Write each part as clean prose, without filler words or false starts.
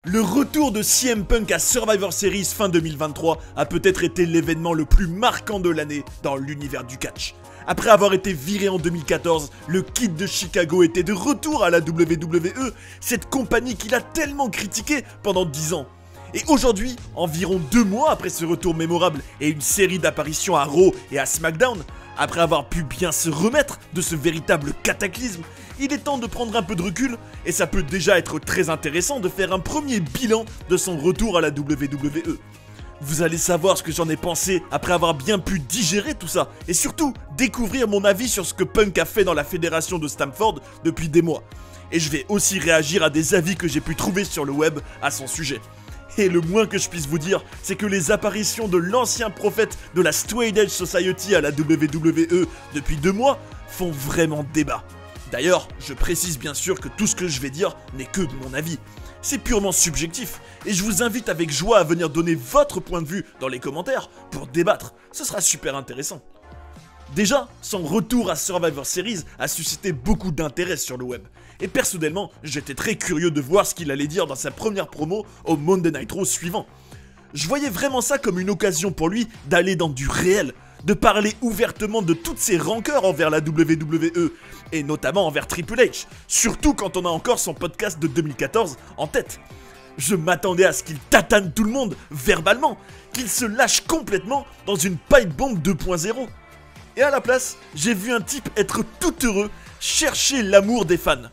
Le retour de CM Punk à Survivor Series fin 2023 a peut-être été l'événement le plus marquant de l'année dans l'univers du catch. Après avoir été viré en 2014, le Kid de Chicago était de retour à la WWE, cette compagnie qu'il a tellement critiquée pendant 10 ans. Et aujourd'hui, environ 2 mois après ce retour mémorable et une série d'apparitions à Raw et à SmackDown, après avoir pu bien se remettre de ce véritable cataclysme, il est temps de prendre un peu de recul et ça peut déjà être très intéressant de faire un premier bilan de son retour à la WWE. Vous allez savoir ce que j'en ai pensé après avoir bien pu digérer tout ça et surtout découvrir mon avis sur ce que Punk a fait dans la fédération de Stamford depuis des mois. Et je vais aussi réagir à des avis que j'ai pu trouver sur le web à son sujet. Et le moins que je puisse vous dire, c'est que les apparitions de l'ancien prophète de la Straight Edge Society à la WWE depuis 2 mois font vraiment débat. D'ailleurs, je précise bien sûr que tout ce que je vais dire n'est que de mon avis. C'est purement subjectif, et je vous invite avec joie à venir donner votre point de vue dans les commentaires pour débattre, ce sera super intéressant. Déjà, son retour à Survivor Series a suscité beaucoup d'intérêt sur le web, et personnellement, j'étais très curieux de voir ce qu'il allait dire dans sa première promo au Monday Night Raw suivant. Je voyais vraiment ça comme une occasion pour lui d'aller dans du réel, de parler ouvertement de toutes ses rancœurs envers la WWE, et notamment envers Triple H, surtout quand on a encore son podcast de 2014 en tête. Je m'attendais à ce qu'il tatane tout le monde, verbalement, qu'il se lâche complètement dans une pipe bomb 2.0. Et à la place, j'ai vu un type être tout heureux, chercher l'amour des fans.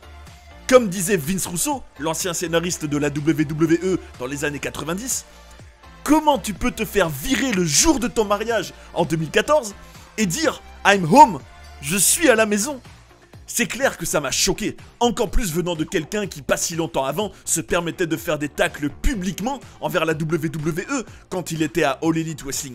Comme disait Vince Russo, l'ancien scénariste de la WWE dans les années 90, comment tu peux te faire virer le jour de ton mariage en 2014 et dire « I'm home », je suis à la maison. C'est clair que ça m'a choqué, encore plus venant de quelqu'un qui pas si longtemps avant se permettait de faire des tacles publiquement envers la WWE quand il était à All Elite Wrestling.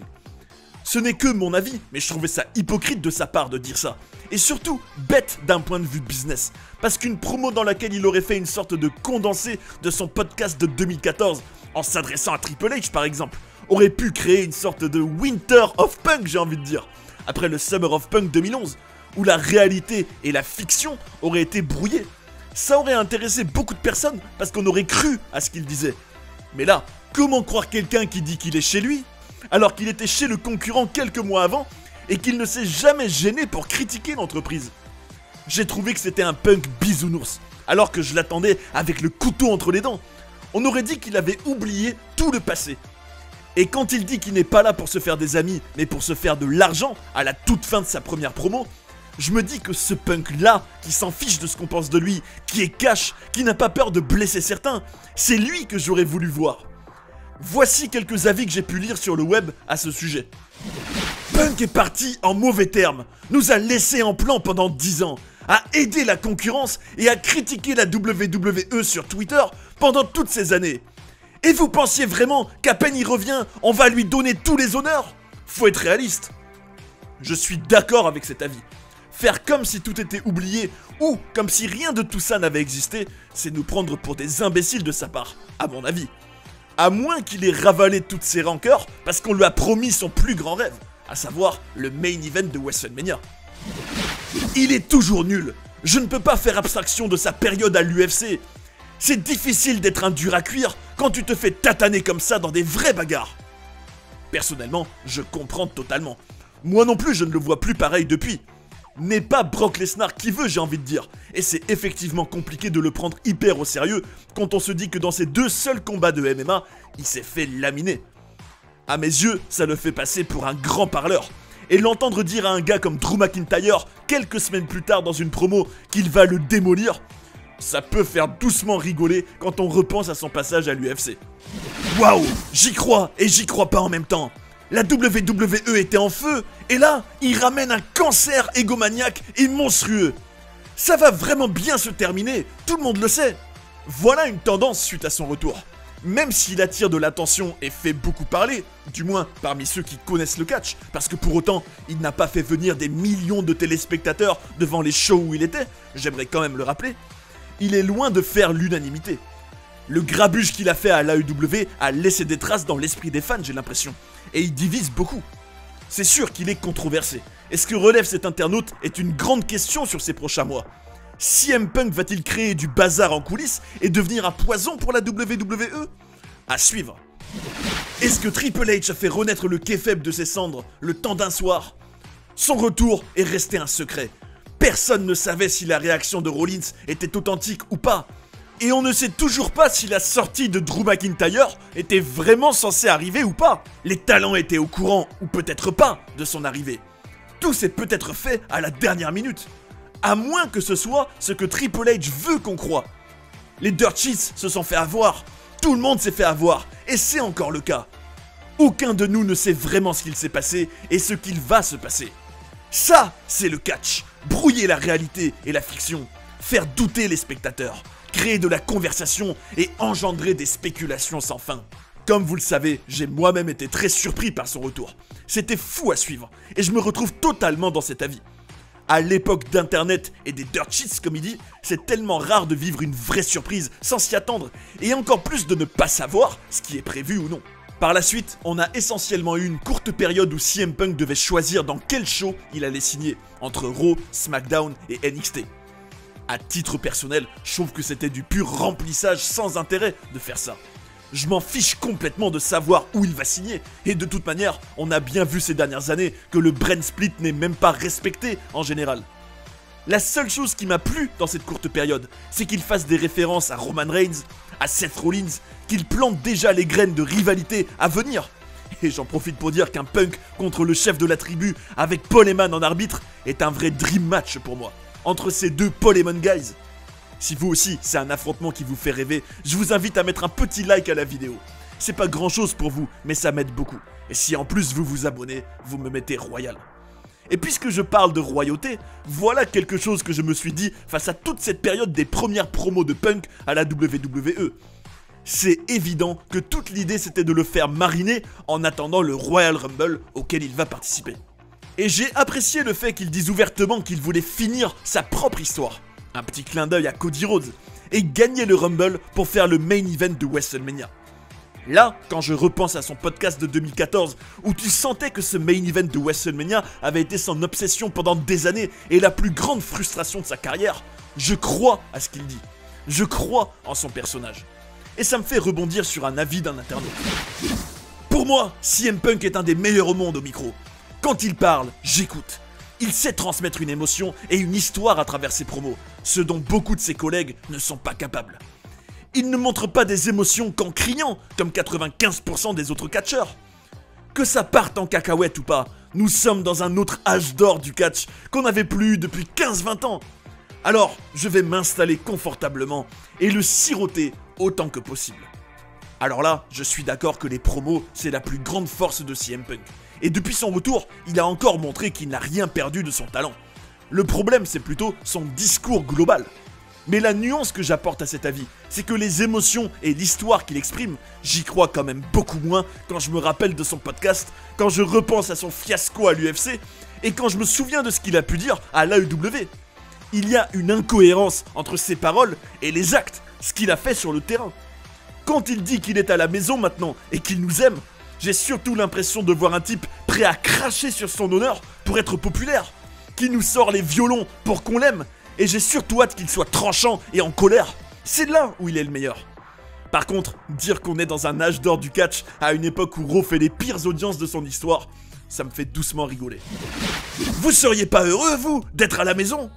Ce n'est que mon avis, mais je trouvais ça hypocrite de sa part de dire ça. Et surtout, bête d'un point de vue business. Parce qu'une promo dans laquelle il aurait fait une sorte de condensé de son podcast de 2014, en s'adressant à Triple H par exemple, aurait pu créer une sorte de Winter of Punk, j'ai envie de dire, après le Summer of Punk 2011, où la réalité et la fiction auraient été brouillées. Ça aurait intéressé beaucoup de personnes parce qu'on aurait cru à ce qu'il disait. Mais là, comment croire quelqu'un qui dit qu'il est chez lui alors qu'il était chez le concurrent quelques mois avant et qu'il ne s'est jamais gêné pour critiquer l'entreprise? J'ai trouvé que c'était un Punk bisounours, alors que je l'attendais avec le couteau entre les dents. On aurait dit qu'il avait oublié tout le passé. Et quand il dit qu'il n'est pas là pour se faire des amis, mais pour se faire de l'argent à la toute fin de sa première promo, je me dis que ce Punk-là, qui s'en fiche de ce qu'on pense de lui, qui est cash, qui n'a pas peur de blesser certains, c'est lui que j'aurais voulu voir. Voici quelques avis que j'ai pu lire sur le web à ce sujet. Punk est parti en mauvais termes, nous a laissé en plan pendant 10 ans, a aidé la concurrence et a critiqué la WWE sur Twitter pendant toutes ces années. Et vous pensiez vraiment qu'à peine il revient, on va lui donner tous les honneurs? Faut être réaliste. Je suis d'accord avec cet avis. Faire comme si tout était oublié ou comme si rien de tout ça n'avait existé, c'est nous prendre pour des imbéciles de sa part, à mon avis. À moins qu'il ait ravalé toutes ses rancœurs parce qu'on lui a promis son plus grand rêve, à savoir le main event de WrestleMania. Il est toujours nul. Je ne peux pas faire abstraction de sa période à l'UFC. C'est difficile d'être un dur à cuire quand tu te fais tataner comme ça dans des vraies bagarres. Personnellement, je comprends totalement. Moi non plus, je ne le vois plus pareil depuis. N'est pas Brock Lesnar qui veut, j'ai envie de dire. Et c'est effectivement compliqué de le prendre hyper au sérieux quand on se dit que dans ses 2 seuls combats de MMA, il s'est fait laminer. À mes yeux, ça le fait passer pour un grand parleur. Et l'entendre dire à un gars comme Drew McIntyre, quelques semaines plus tard dans une promo, qu'il va le démolir, ça peut faire doucement rigoler quand on repense à son passage à l'UFC. Waouh, j'y crois et j'y crois pas en même temps. La WWE était en feu, et là, il ramène un cancer égomaniaque et monstrueux. Ça va vraiment bien se terminer, tout le monde le sait. Voilà une tendance suite à son retour. Même s'il attire de l'attention et fait beaucoup parler, du moins parmi ceux qui connaissent le catch, parce que pour autant, il n'a pas fait venir des millions de téléspectateurs devant les shows où il était, j'aimerais quand même le rappeler, il est loin de faire l'unanimité. Le grabuge qu'il a fait à l'AEW a laissé des traces dans l'esprit des fans, j'ai l'impression, et il divise beaucoup. C'est sûr qu'il est controversé, et ce que relève cet internaute est une grande question sur ces prochains mois. CM Punk va-t-il créer du bazar en coulisses et devenir un poison pour la WWE? À suivre. Est-ce que Triple H a fait renaître le kayfabe de ses cendres le temps d'un soir? Son retour est resté un secret. Personne ne savait si la réaction de Rollins était authentique ou pas. Et on ne sait toujours pas si la sortie de Drew McIntyre était vraiment censée arriver ou pas. Les talents étaient au courant, ou peut-être pas, de son arrivée. Tout s'est peut-être fait à la dernière minute. À moins que ce soit ce que Triple H veut qu'on croie. Les Dirt Sheets se sont fait avoir. Tout le monde s'est fait avoir. Et c'est encore le cas. Aucun de nous ne sait vraiment ce qu'il s'est passé et ce qu'il va se passer. Ça, c'est le catch. Brouiller la réalité et la fiction. Faire douter les spectateurs. Créer de la conversation et engendrer des spéculations sans fin. Comme vous le savez, j'ai moi-même été très surpris par son retour. C'était fou à suivre, et je me retrouve totalement dans cet avis. À l'époque d'internet et des dirt sheets comme il dit, c'est tellement rare de vivre une vraie surprise sans s'y attendre, et encore plus de ne pas savoir ce qui est prévu ou non. Par la suite, on a essentiellement eu une courte période où CM Punk devait choisir dans quel show il allait signer, entre Raw, SmackDown et NXT. À titre personnel, je trouve que c'était du pur remplissage sans intérêt de faire ça. Je m'en fiche complètement de savoir où il va signer, et de toute manière, on a bien vu ces dernières années que le brand split n'est même pas respecté en général. La seule chose qui m'a plu dans cette courte période, c'est qu'il fasse des références à Roman Reigns, à Seth Rollins, qu'il plante déjà les graines de rivalité à venir. Et j'en profite pour dire qu'un Punk contre le chef de la tribu avec Paul Heyman en arbitre est un vrai dream match pour moi. Entre ces deux Paul Heyman guys. Si vous aussi, c'est un affrontement qui vous fait rêver, je vous invite à mettre un petit like à la vidéo. C'est pas grand chose pour vous, mais ça m'aide beaucoup. Et si en plus vous vous abonnez, vous me mettez royal. Et puisque je parle de royauté, voilà quelque chose que je me suis dit face à toute cette période des premières promos de Punk à la WWE. C'est évident que toute l'idée c'était de le faire mariner en attendant le Royal Rumble auquel il va participer. Et j'ai apprécié le fait qu'il dise ouvertement qu'il voulait finir sa propre histoire. Un petit clin d'œil à Cody Rhodes. Et gagner le Rumble pour faire le main event de WrestleMania. Là, quand je repense à son podcast de 2014, où tu sentais que ce main event de WrestleMania avait été son obsession pendant des années et la plus grande frustration de sa carrière, je crois à ce qu'il dit. Je crois en son personnage. Et ça me fait rebondir sur un avis d'un internaute. Pour moi, CM Punk est un des meilleurs au monde au micro. Quand il parle, j'écoute. Il sait transmettre une émotion et une histoire à travers ses promos, ce dont beaucoup de ses collègues ne sont pas capables. Il ne montre pas des émotions qu'en criant, comme 95% des autres catcheurs. Que ça parte en cacahuète ou pas, nous sommes dans un autre âge d'or du catch qu'on n'avait plus eu depuis 15-20 ans. Alors, je vais m'installer confortablement et le siroter autant que possible. Alors là, je suis d'accord que les promos, c'est la plus grande force de CM Punk. Et depuis son retour, il a encore montré qu'il n'a rien perdu de son talent. Le problème, c'est plutôt son discours global. Mais la nuance que j'apporte à cet avis, c'est que les émotions et l'histoire qu'il exprime, j'y crois quand même beaucoup moins quand je me rappelle de son podcast, quand je repense à son fiasco à l'UFC, et quand je me souviens de ce qu'il a pu dire à l'AEW. Il y a une incohérence entre ses paroles et les actes, ce qu'il a fait sur le terrain. Quand il dit qu'il est à la maison maintenant et qu'il nous aime, j'ai surtout l'impression de voir un type prêt à cracher sur son honneur pour être populaire, qui nous sort les violons pour qu'on l'aime, et j'ai surtout hâte qu'il soit tranchant et en colère. C'est là où il est le meilleur. Par contre, dire qu'on est dans un âge d'or du catch à une époque où Raw fait les pires audiences de son histoire, ça me fait doucement rigoler. Vous seriez pas heureux, vous, d'être à la maison?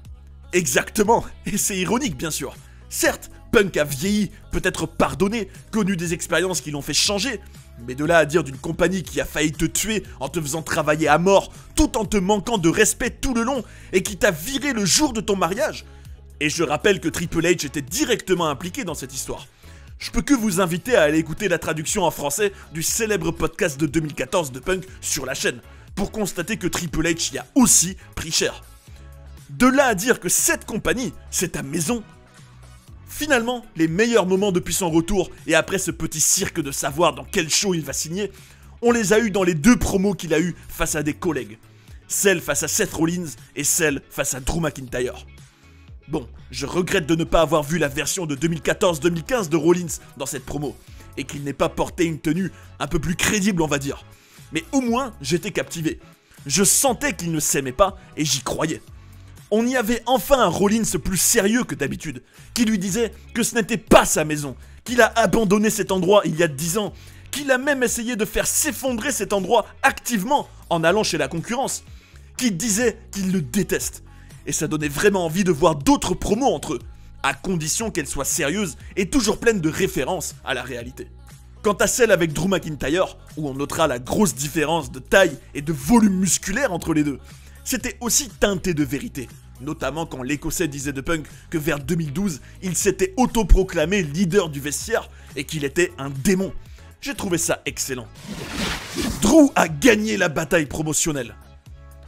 Exactement, et c'est ironique bien sûr. Certes, Punk a vieilli, peut-être pardonné, connu des expériences qui l'ont fait changer, mais de là à dire d'une compagnie qui a failli te tuer en te faisant travailler à mort, tout en te manquant de respect tout le long, et qui t'a viré le jour de ton mariage. Et je rappelle que Triple H était directement impliqué dans cette histoire. Je peux que vous inviter à aller écouter la traduction en français du célèbre podcast de 2014 de Punk sur la chaîne, pour constater que Triple H y a aussi pris cher. De là à dire que cette compagnie, c'est ta maison. Finalement, les meilleurs moments depuis son retour et après ce petit cirque de savoir dans quel show il va signer, on les a eus dans les deux promos qu'il a eues face à des collègues. Celle face à Seth Rollins et celle face à Drew McIntyre. Bon, je regrette de ne pas avoir vu la version de 2014-2015 de Rollins dans cette promo, et qu'il n'ait pas porté une tenue un peu plus crédible on va dire. Mais au moins, j'étais captivé. Je sentais qu'il ne s'aimait pas et j'y croyais. On y avait enfin un Rollins plus sérieux que d'habitude, qui lui disait que ce n'était pas sa maison, qu'il a abandonné cet endroit il y a 10 ans, qu'il a même essayé de faire s'effondrer cet endroit activement en allant chez la concurrence, qui disait qu'il le déteste. Et ça donnait vraiment envie de voir d'autres promos entre eux, à condition qu'elles soient sérieuses et toujours pleines de références à la réalité. Quant à celle avec Drew McIntyre, où on notera la grosse différence de taille et de volume musculaire entre les deux, c'était aussi teinté de vérité, notamment quand l'Écossais disait de Punk que vers 2012, il s'était autoproclamé leader du vestiaire et qu'il était un démon. J'ai trouvé ça excellent. Drew a gagné la bataille promotionnelle.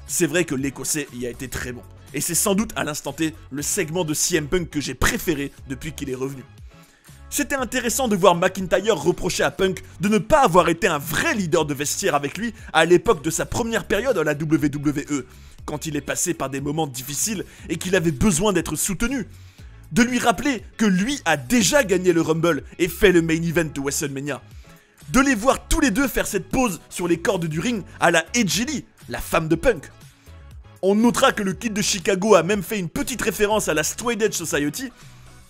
C'est vrai que l'Écossais y a été très bon. Et c'est sans doute à l'instant T le segment de CM Punk que j'ai préféré depuis qu'il est revenu. C'était intéressant de voir McIntyre reprocher à Punk de ne pas avoir été un vrai leader de vestiaire avec lui à l'époque de sa première période à la WWE, quand il est passé par des moments difficiles et qu'il avait besoin d'être soutenu. De lui rappeler que lui a déjà gagné le Rumble et fait le main event de WrestleMania. De les voir tous les deux faire cette pose sur les cordes du ring à la Edgy Lee, la femme de Punk. On notera que le Kid de Chicago a même fait une petite référence à la Straight Edge Society,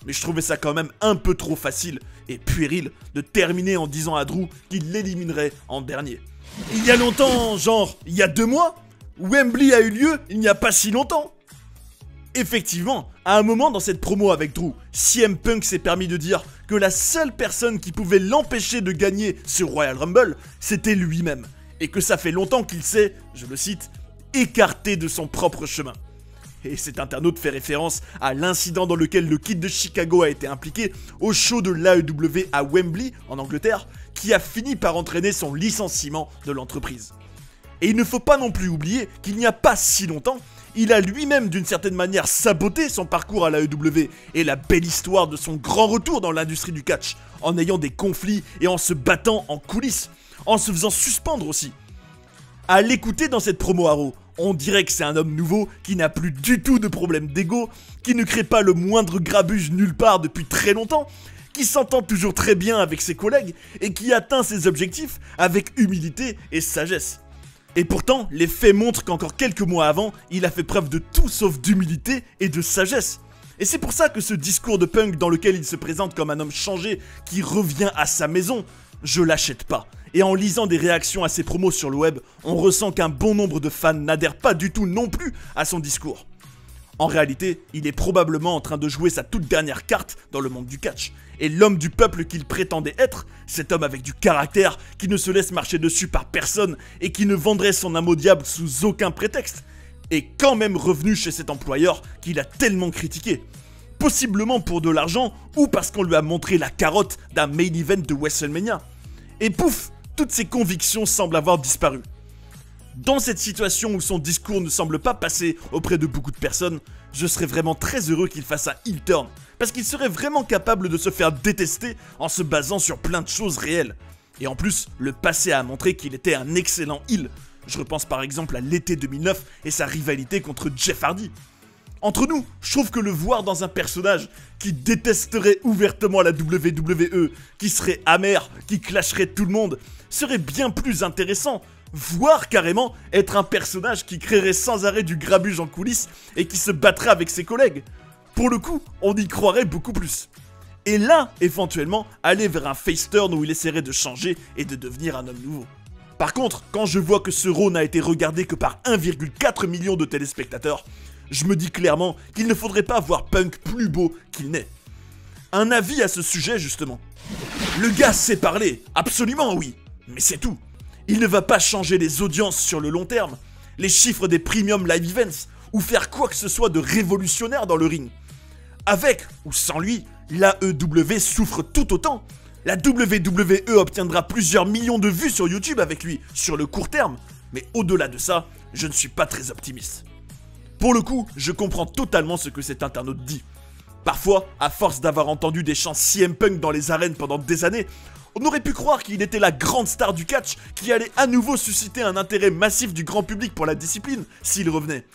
mais je trouvais ça quand même un peu trop facile et puéril de terminer en disant à Drew qu'il l'éliminerait en dernier. Il y a longtemps, genre il y a 2 mois, Wembley a eu lieu il n'y a pas si longtemps. Effectivement, à un moment dans cette promo avec Drew, CM Punk s'est permis de dire que la seule personne qui pouvait l'empêcher de gagner ce Royal Rumble, c'était lui-même, et que ça fait longtemps qu'il s'est, je le cite, écarté de son propre chemin. Et cet internaute fait référence à l'incident dans lequel le Kid de Chicago a été impliqué au show de l'AEW à Wembley, en Angleterre, qui a fini par entraîner son licenciement de l'entreprise. Et il ne faut pas non plus oublier qu'il n'y a pas si longtemps, il a lui-même d'une certaine manière saboté son parcours à l'AEW et la belle histoire de son grand retour dans l'industrie du catch, en ayant des conflits et en se battant en coulisses, en se faisant suspendre aussi. À l'écouter dans cette promo à Raw, on dirait que c'est un homme nouveau qui n'a plus du tout de problème d'ego, qui ne crée pas le moindre grabuge nulle part depuis très longtemps, qui s'entend toujours très bien avec ses collègues et qui atteint ses objectifs avec humilité et sagesse. Et pourtant, les faits montrent qu'encore quelques mois avant, il a fait preuve de tout sauf d'humilité et de sagesse. Et c'est pour ça que ce discours de Punk dans lequel il se présente comme un homme changé qui revient à sa maison, je l'achète pas. Et en lisant des réactions à ses promos sur le web, on ressent qu'un bon nombre de fans n'adhèrent pas du tout non plus à son discours. En réalité, il est probablement en train de jouer sa toute dernière carte dans le monde du catch. Et l'homme du peuple qu'il prétendait être, cet homme avec du caractère, qui ne se laisse marcher dessus par personne et qui ne vendrait son âme au diable sous aucun prétexte, est quand même revenu chez cet employeur qu'il a tellement critiqué. Possiblement pour de l'argent ou parce qu'on lui a montré la carotte d'un main event de WrestleMania. Et pouf, toutes ses convictions semblent avoir disparu. Dans cette situation où son discours ne semble pas passer auprès de beaucoup de personnes, je serais vraiment très heureux qu'il fasse un heel turn, parce qu'il serait vraiment capable de se faire détester en se basant sur plein de choses réelles. Et en plus, le passé a montré qu'il était un excellent heel. Je repense par exemple à l'été 2009 et sa rivalité contre Jeff Hardy. Entre nous, je trouve que le voir dans un personnage qui détesterait ouvertement la WWE, qui serait amer, qui clasherait tout le monde, serait bien plus intéressant, voire carrément être un personnage qui créerait sans arrêt du grabuge en coulisses et qui se battrait avec ses collègues. Pour le coup, on y croirait beaucoup plus. Et là, éventuellement, aller vers un face turn où il essaierait de changer et de devenir un homme nouveau. Par contre, quand je vois que ce Raw n'a été regardé que par 1,4 million de téléspectateurs, je me dis clairement qu'il ne faudrait pas voir Punk plus beau qu'il n'est. Un avis à ce sujet justement. Le gars sait parler, absolument oui, mais c'est tout. Il ne va pas changer les audiences sur le long terme, les chiffres des premium live events, ou faire quoi que ce soit de révolutionnaire dans le ring. Avec ou sans lui, l'AEW souffre tout autant. La WWE obtiendra plusieurs millions de vues sur YouTube avec lui, sur le court terme, mais au-delà de ça, je ne suis pas très optimiste. Pour le coup, je comprends totalement ce que cet internaute dit. Parfois, à force d'avoir entendu des chants CM Punk dans les arènes pendant des années, on aurait pu croire qu'il était la grande star du catch qui allait à nouveau susciter un intérêt massif du grand public pour la discipline s'il revenait.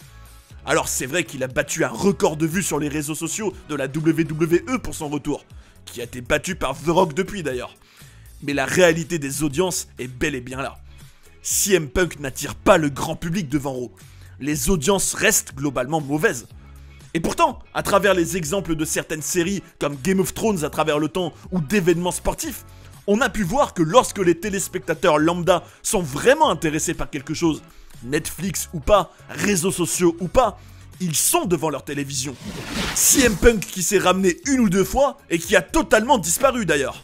Alors c'est vrai qu'il a battu un record de vues sur les réseaux sociaux de la WWE pour son retour, qui a été battu par The Rock depuis d'ailleurs. Mais la réalité des audiences est bel et bien là. CM Punk n'attire pas le grand public devant Raw. Les audiences restent globalement mauvaises. Et pourtant, à travers les exemples de certaines séries comme Game of Thrones à travers le temps ou d'événements sportifs, on a pu voir que lorsque les téléspectateurs lambda sont vraiment intéressés par quelque chose, Netflix ou pas, réseaux sociaux ou pas, ils sont devant leur télévision. CM Punk qui s'est ramené une ou deux fois et qui a totalement disparu d'ailleurs.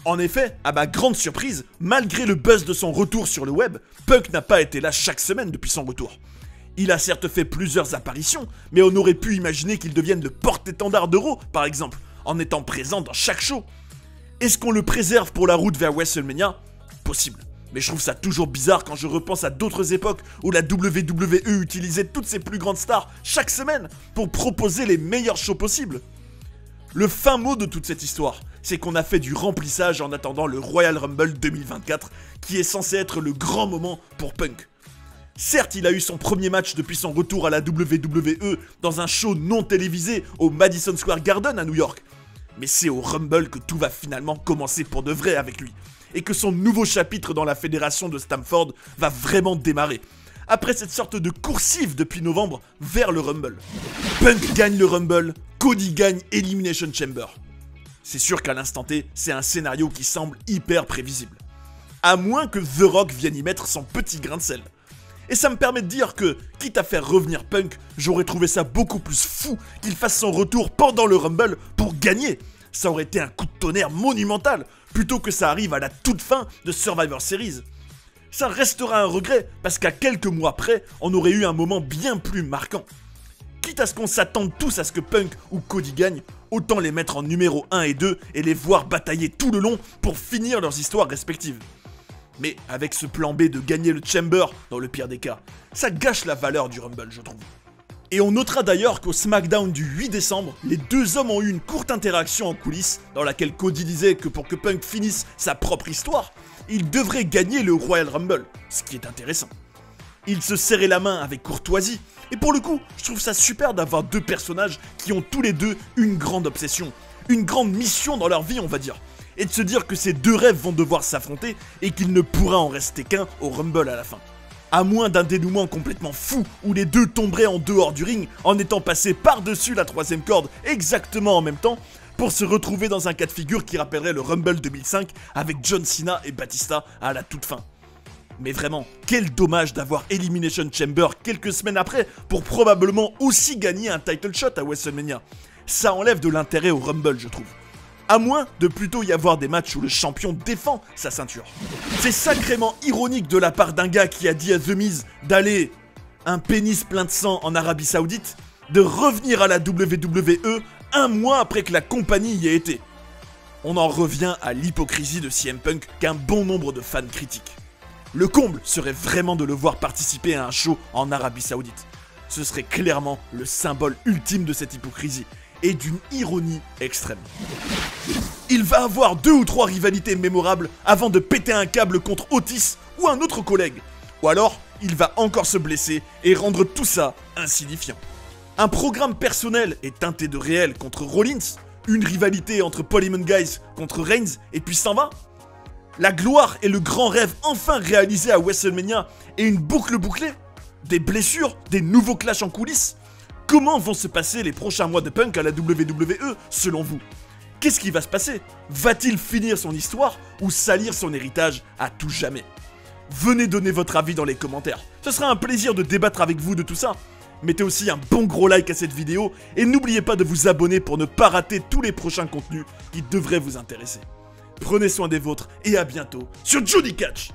En effet, à ma grande surprise, malgré le buzz de son retour sur le web, Punk n'a pas été là chaque semaine depuis son retour. Il a certes fait plusieurs apparitions, mais on aurait pu imaginer qu'il devienne le porte-étendard de Raw, par exemple, en étant présent dans chaque show. Est-ce qu'on le préserve pour la route vers WrestleMania? Possible. Mais je trouve ça toujours bizarre quand je repense à d'autres époques où la WWE utilisait toutes ses plus grandes stars chaque semaine pour proposer les meilleurs shows possibles. Le fin mot de toute cette histoire, c'est qu'on a fait du remplissage en attendant le Royal Rumble 2024, qui est censé être le grand moment pour Punk. Certes, il a eu son premier match depuis son retour à la WWE dans un show non télévisé au Madison Square Garden à New York. Mais c'est au Rumble que tout va finalement commencer pour de vrai avec lui. Et que son nouveau chapitre dans la fédération de Stamford va vraiment démarrer. Après cette sorte de coursive depuis novembre vers le Rumble. Punk gagne le Rumble, Cody gagne Elimination Chamber. C'est sûr qu'à l'instant T, c'est un scénario qui semble hyper prévisible. À moins que The Rock vienne y mettre son petit grain de sel. Et ça me permet de dire que, quitte à faire revenir Punk, j'aurais trouvé ça beaucoup plus fou qu'il fasse son retour pendant le Rumble pour gagner. Ça aurait été un coup de tonnerre monumental, plutôt que ça arrive à la toute fin de Survivor Series. Ça restera un regret, parce qu'à quelques mois près, on aurait eu un moment bien plus marquant. Quitte à ce qu'on s'attende tous à ce que Punk ou Cody gagnent, autant les mettre en numéro 1 et 2 et les voir batailler tout le long pour finir leurs histoires respectives. Mais avec ce plan B de gagner le Chamber, dans le pire des cas, ça gâche la valeur du Rumble, je trouve. Et on notera d'ailleurs qu'au SmackDown du 8 décembre, les deux hommes ont eu une courte interaction en coulisses, dans laquelle Cody disait que pour que Punk finisse sa propre histoire, il devrait gagner le Royal Rumble, ce qui est intéressant. Ils se serraient la main avec courtoisie, et pour le coup, je trouve ça super d'avoir deux personnages qui ont tous les deux une grande obsession, une grande mission dans leur vie, on va dire. Et de se dire que ces deux rêves vont devoir s'affronter et qu'il ne pourra en rester qu'un au Rumble à la fin. À moins d'un dénouement complètement fou où les deux tomberaient en dehors du ring en étant passés par-dessus la troisième corde exactement en même temps pour se retrouver dans un cas de figure qui rappellerait le Rumble 2005 avec John Cena et Batista à la toute fin. Mais vraiment, quel dommage d'avoir Elimination Chamber quelques semaines après pour probablement aussi gagner un title shot à WrestleMania. Ça enlève de l'intérêt au Rumble, je trouve. À moins de plutôt y avoir des matchs où le champion défend sa ceinture. C'est sacrément ironique de la part d'un gars qui a dit à The Miz d'aller un pénis plein de sang en Arabie Saoudite, de revenir à la WWE un mois après que la compagnie y ait été. On en revient à l'hypocrisie de CM Punk qu'un bon nombre de fans critiquent. Le comble serait vraiment de le voir participer à un show en Arabie Saoudite. Ce serait clairement le symbole ultime de cette hypocrisie et d'une ironie extrême. Il va avoir 2 ou 3 rivalités mémorables avant de péter un câble contre Otis ou un autre collègue. Ou alors, il va encore se blesser et rendre tout ça insignifiant. Un programme personnel et teinté de réel contre Rollins, une rivalité entre Paul Heyman Guys contre Reigns et puis s'en va. La gloire et le grand rêve enfin réalisé à WrestleMania et une boucle bouclée. Des blessures, des nouveaux clashs en coulisses. Comment vont se passer les prochains mois de Punk à la WWE, selon vous? Qu'est-ce qui va se passer? Va-t-il finir son histoire ou salir son héritage à tout jamais? Venez donner votre avis dans les commentaires. Ce sera un plaisir de débattre avec vous de tout ça. Mettez aussi un bon gros like à cette vidéo et n'oubliez pas de vous abonner pour ne pas rater tous les prochains contenus qui devraient vous intéresser. Prenez soin des vôtres et à bientôt sur Johnny Catch.